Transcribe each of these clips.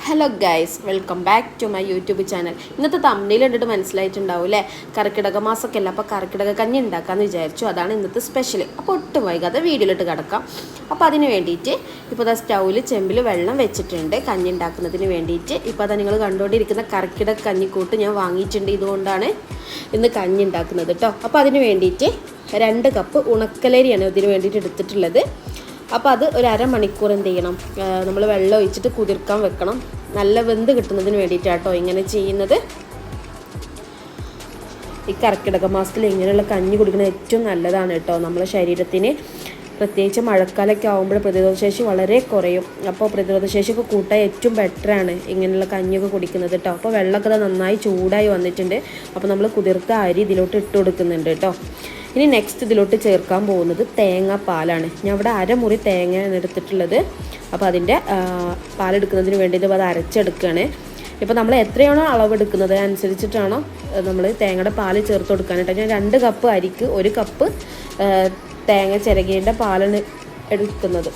Hello guys, welcome back to my YouTube channel. ഇന്നത്തെ തമ്മിൽ കണ്ടിട്ട് മനസ്സിലായിട്ടുണ്ടാവും അല്ലേ, കർക്കിടക മാസമൊക്കെ അല്ല. അപ്പോൾ കർക്കിടക കഞ്ഞി ഉണ്ടാക്കാമെന്ന് വിചാരിച്ചു. അതാണ് ഇന്നത്തെ സ്പെഷ്യൽ. അപ്പോൾ ഒട്ടും വൈകാതെ വീഡിയോയിലിട്ട് കിടക്കാം. അപ്പോൾ അതിന് വേണ്ടിയിട്ട് ഇപ്പോൾ അതാ സ്റ്റൗവിൽ ചെമ്പിൽ വെള്ളം വെച്ചിട്ടുണ്ട് കഞ്ഞി ഉണ്ടാക്കുന്നതിന് വേണ്ടിയിട്ട്. ഇപ്പോൾ അതാ നിങ്ങൾ കണ്ടുകൊണ്ടിരിക്കുന്ന കർക്കിടക കഞ്ഞിക്കൂട്ട് ഞാൻ വാങ്ങിയിട്ടുണ്ട്. ഇതുകൊണ്ടാണ് ഇന്ന് കഞ്ഞി ഉണ്ടാക്കുന്നത് കേട്ടോ. അപ്പോൾ അതിന് വേണ്ടിയിട്ട് 2 കപ്പ് ഉണക്കലരിയാണ് ഇതിന് വേണ്ടിയിട്ട് എടുത്തിട്ടുള്ളത്. അപ്പോൾ അത് ഒരു അരമണിക്കൂർ എന്ത് ചെയ്യണം, നമ്മൾ വെള്ളം ഒഴിച്ചിട്ട് കുതിർക്കാൻ വെക്കണം. നല്ല വെന്ത് കിട്ടുന്നതിന് വേണ്ടിയിട്ടാട്ടോ ഇങ്ങനെ ചെയ്യുന്നത്. ഈ കർക്കിടക മാസത്തിൽ ഇങ്ങനെയുള്ള കഞ്ഞി കുടിക്കുന്നത് ഏറ്റവും നല്ലതാണ് കേട്ടോ നമ്മളെ ശരീരത്തിന്. പ്രത്യേകിച്ച് മഴക്കാലമൊക്കെ ആകുമ്പോൾ പ്രതിരോധശേഷി വളരെ കുറയും. അപ്പോൾ പ്രതിരോധശേഷിയൊക്കെ കൂട്ടാൻ ഏറ്റവും ബെറ്ററാണ് ഇങ്ങനെയുള്ള കഞ്ഞിയൊക്കെ കുടിക്കുന്നത് കേട്ടോ. അപ്പോൾ വെള്ളമൊക്കെ നന്നായി ചൂടായി വന്നിട്ടുണ്ട്. അപ്പോൾ നമ്മൾ കുതിർത്ത അരി ഇതിലോട്ട് ഇട്ട് കൊടുക്കുന്നുണ്ട് കേട്ടോ. ഇനി നെക്സ്റ്റ് ഇതിലോട്ട് ചേർക്കാൻ പോകുന്നത് തേങ്ങാപ്പാലാണ്. ഞാൻ ഇവിടെ അരമുറി തേങ്ങയാണ് എടുത്തിട്ടുള്ളത്. അപ്പോൾ അതിൻ്റെ പാലെടുക്കുന്നതിന് വേണ്ടിയിട്ട് അത് അരച്ചെടുക്കുകയാണ്. ഇപ്പോൾ നമ്മൾ എത്രയാണോ അളവെടുക്കുന്നത് അനുസരിച്ചിട്ടാണോ നമ്മൾ തേങ്ങയുടെ പാല് ചേർത്ത് കൊടുക്കാനായിട്ട്. ഞാൻ 2 കപ്പ് അരിക്ക് 1 കപ്പ് തേങ്ങ ചിരകിൻ്റെ പാലാണ് എടുക്കുന്നത്.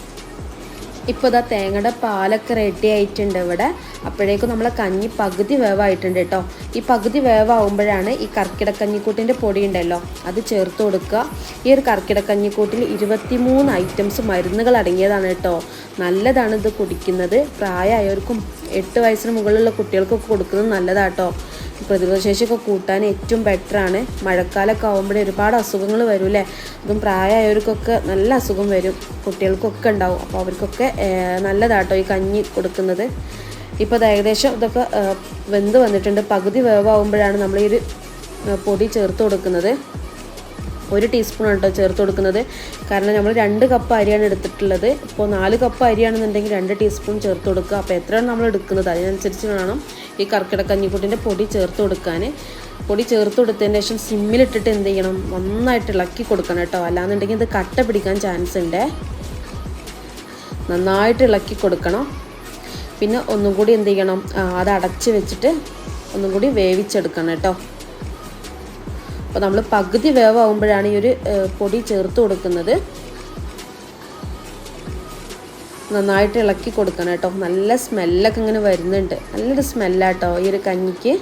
ഇപ്പോൾ ഇതാ തേങ്ങയുടെ പാലൊക്കെ റെഡി ആയിട്ടുണ്ട് ഇവിടെ. അപ്പോഴേക്കും നമ്മളെ കഞ്ഞി പകുതി വേവായിട്ടുണ്ട് കേട്ടോ. ഈ പകുതി വേവാകുമ്പോഴാണ് ഈ കർക്കിടക്കഞ്ഞിക്കൂട്ടിൻ്റെ പൊടി ഉണ്ടല്ലോ അത് ചേർത്ത് കൊടുക്കുക. ഈ ഒരു കർക്കിടക്കഞ്ഞിക്കൂട്ടിൽ 23 ഐറ്റംസ് മരുന്നുകൾ അടങ്ങിയതാണ് കേട്ടോ. നല്ലതാണ് ഇത് കുടിക്കുന്നത്. പ്രായമായവർക്കും 8 വയസ്സിന് മുകളിലുള്ള കുട്ടികൾക്കൊക്കെ കൊടുക്കുന്നത് നല്ലതാട്ടോ. പ്രതിരോധശേഷിയൊക്കെ കൂട്ടാൻ ഏറ്റവും ബെറ്ററാണ്. മഴക്കാലമൊക്കെ ആകുമ്പോഴേ ഒരുപാട് അസുഖങ്ങൾ വരും. അതും പ്രായമായവർക്കൊക്കെ നല്ല അസുഖം വരും, കുട്ടികൾക്കൊക്കെ ഉണ്ടാവും. അപ്പോൾ അവർക്കൊക്കെ നല്ലതാട്ടോ ഈ കഞ്ഞി കൊടുക്കുന്നത്. ഇപ്പോൾ അത് ഏകദേശം ഇതൊക്കെ വെന്ത് വന്നിട്ടുണ്ട്. പകുതി വേവാകുമ്പോഴാണ് നമ്മൾ ഈ ഒരു പൊടി ചേർത്ത് കൊടുക്കുന്നത്. 1 ടീസ്പൂൺ കേട്ടോ ചേർത്ത് കൊടുക്കുന്നത്. കാരണം നമ്മൾ 2 കപ്പ് അരിയാണ് എടുത്തിട്ടുള്ളത്. ഇപ്പോൾ 4 കപ്പ് അരിയാണെന്നുണ്ടെങ്കിൽ 2 ടീസ്പൂൺ ചേർത്ത് കൊടുക്കുക. അപ്പോൾ എത്രയാണ് നമ്മൾ എടുക്കുന്നത് അതിനനുസരിച്ച് വേണം ഈ കർക്കിടക്കഞ്ഞിക്കൂട്ടിൻ്റെ പൊടി ചേർത്ത് കൊടുക്കാൻ. പൊടി ചേർത്ത് കൊടുത്തതിന് ശേഷം സിമ്മിലിട്ടിട്ട് എന്ത് ചെയ്യണം, നന്നായിട്ട് ഇളക്കി കൊടുക്കണം കേട്ടോ. അല്ലാന്നുണ്ടെങ്കിൽ ഇത് കട്ട പിടിക്കാൻ ചാൻസ് ഉണ്ട്. നന്നായിട്ട് ഇളക്കി കൊടുക്കണം. പിന്നെ ഒന്നും കൂടി എന്ത് ചെയ്യണം, അത് അടച്ച് വെച്ചിട്ട് ഒന്നും കൂടി വേവിച്ചെടുക്കണം കേട്ടോ. അപ്പോൾ നമ്മൾ പകുതി വേവാകുമ്പോഴാണ് ഈ ഒരു പൊടി ചേർത്ത് കൊടുക്കുന്നത്. നന്നായിട്ട് ഇളക്കി കൊടുക്കണം കേട്ടോ. നല്ല സ്മെല്ലൊക്കെ ഇങ്ങനെ വരുന്നുണ്ട്. നല്ലൊരു സ്മെല്ലാട്ടോ ഈ ഒരു കഞ്ഞിക്ക്.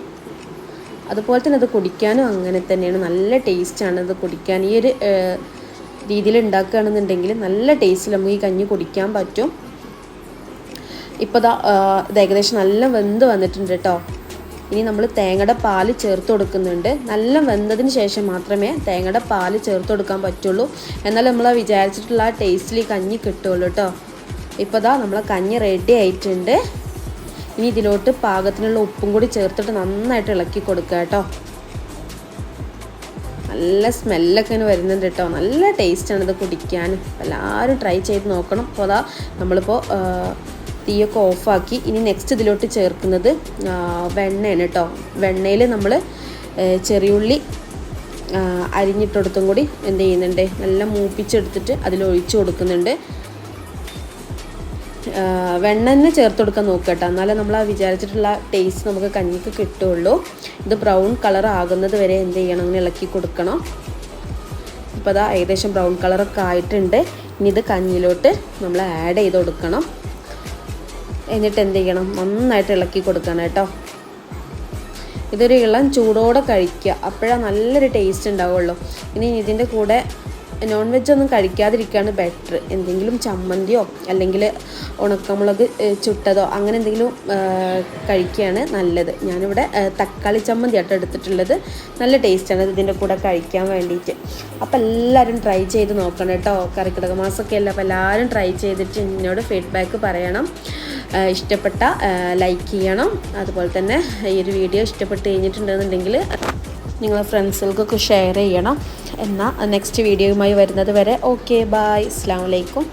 അതുപോലെ തന്നെ അത് കുടിക്കാനും അങ്ങനെ തന്നെയാണ്. നല്ല ടേസ്റ്റാണ് ഇത് കുടിക്കാൻ. ഈ ഒരു രീതിയിൽ ഉണ്ടാക്കുകയാണെന്നുണ്ടെങ്കിൽ നല്ല ടേസ്റ്റിൽ നമുക്ക് ഈ കഞ്ഞി കുടിക്കാൻ പറ്റും. ഇപ്പോൾ ഇത് ഏകദേശം നല്ല വെന്ത് വന്നിട്ടുണ്ട് കേട്ടോ. ഇനി നമ്മൾ തേങ്ങയുടെ പാല് ചേർത്ത് കൊടുക്കുന്നുണ്ട്. നല്ല വെന്തതിന് ശേഷം മാത്രമേ തേങ്ങയുടെ പാല് ചേർത്ത് കൊടുക്കാൻ പറ്റുള്ളൂ. എന്നാൽ നമ്മൾ വിചാരിച്ചിട്ടുള്ള ആ ടേസ്റ്റിൽ ഈ കഞ്ഞി കിട്ടുള്ളൂ കേട്ടോ. ഇപ്പോൾ നമ്മളെ കഞ്ഞി റെഡി ആയിട്ടുണ്ട്. ഇനി ഇതിലോട്ട് പാകത്തിനുള്ള ഉപ്പും കൂടി ചേർത്തിട്ട് നന്നായിട്ട് ഇളക്കി കൊടുക്കുക കേട്ടോ. നല്ല സ്മെല്ലൊക്കെ ഇങ്ങനെ വരുന്നുണ്ട് കേട്ടോ. നല്ല ടേസ്റ്റാണ് ഇത് കുടിക്കാൻ. എല്ലാവരും ട്രൈ ചെയ്ത് നോക്കണം. അപ്പോൾ നമ്മളിപ്പോൾ തീയൊക്കെ ഓഫാക്കി. ഇനി നെക്സ്റ്റ് ഇതിലോട്ട് ചേർക്കുന്നത് വെണ്ണയാണ് കേട്ടോ. വെണ്ണയിൽ നമ്മൾ ചെറിയുള്ളി അരിഞ്ഞിട്ടെടുത്തും കൂടി എന്ത് ചെയ്യുന്നുണ്ട്, നല്ല മൂപ്പിച്ചെടുത്തിട്ട് അതിലൊഴിച്ച് കൊടുക്കുന്നുണ്ട്. വെണ്ണ തന്നെ ചേർത്ത് കൊടുക്കാൻ നോക്കുക കേട്ടോ. എന്നാലേ നമ്മൾ വിചാരിച്ചിട്ടുള്ള ടേസ്റ്റ് നമുക്ക് കഞ്ഞിക്ക് കിട്ടുള്ളൂ. ഇത് ബ്രൗൺ കളർ ആകുന്നത് വരെ എന്ത് ചെയ്യണം, അങ്ങനെ ഇളക്കി കൊടുക്കണം. ഇപ്പോൾ ഏകദേശം ബ്രൗൺ കളറൊക്കെ ആയിട്ടുണ്ട്. ഇനി ഇത് കഞ്ഞിയിലോട്ട് നമ്മൾ ആഡ് ചെയ്ത് കൊടുക്കണം. എന്നിട്ട് എന്ത് ചെയ്യണം, നന്നായിട്ട് ഇളക്കി കൊടുക്കണം കേട്ടോ. ഇതൊരു ഇളം ചൂടോടെ കഴിക്കുക, അപ്പോഴാണ് നല്ലൊരു ടേസ്റ്റ് ഉണ്ടാവുള്ളൂ. ഇനി ഇതിൻ്റെ കൂടെ നോൺ വെജ് ഒന്നും കഴിക്കാതിരിക്കുകയാണ് ബെറ്റർ. എന്തെങ്കിലും ചമ്മന്തിയോ അല്ലെങ്കിൽ ഉണക്കമുളക് ചുട്ടതോ അങ്ങനെ എന്തെങ്കിലും കഴിക്കുകയാണ് നല്ലത്. ഞാനിവിടെ തക്കാളി ചമ്മന്തി ആട്ടോ എടുത്തിട്ടുള്ളത്. നല്ല ടേസ്റ്റാണ് ഇതിൻ്റെ കൂടെ കഴിക്കാൻ വേണ്ടിയിട്ട്. അപ്പോൾ എല്ലാവരും ട്രൈ ചെയ്ത് നോക്കണം കേട്ടോ. കർക്കിടക മാസമൊക്കെ അല്ല, അപ്പോൾ എല്ലാവരും ട്രൈ ചെയ്തിട്ട് എന്നോട് ഫീഡ്ബാക്ക് പറയണം. ഇഷ്ടപ്പെട്ട ലൈക്ക് ചെയ്യണം. അതുപോലെ തന്നെ ഈ ഒരു വീഡിയോ ഇഷ്ടപ്പെട്ട് കഴിഞ്ഞിട്ടുണ്ടെന്നുണ്ടെങ്കിൽ നിങ്ങളെ ഫ്രണ്ട്സുകൾക്കൊക്കെ ഷെയർ ചെയ്യണം. എന്നാൽ നെക്സ്റ്റ് വീഡിയോയുമായി വരുന്നത് വരെ ഓക്കെ, ബായ്, അസ്സലാമു അലൈക്കും.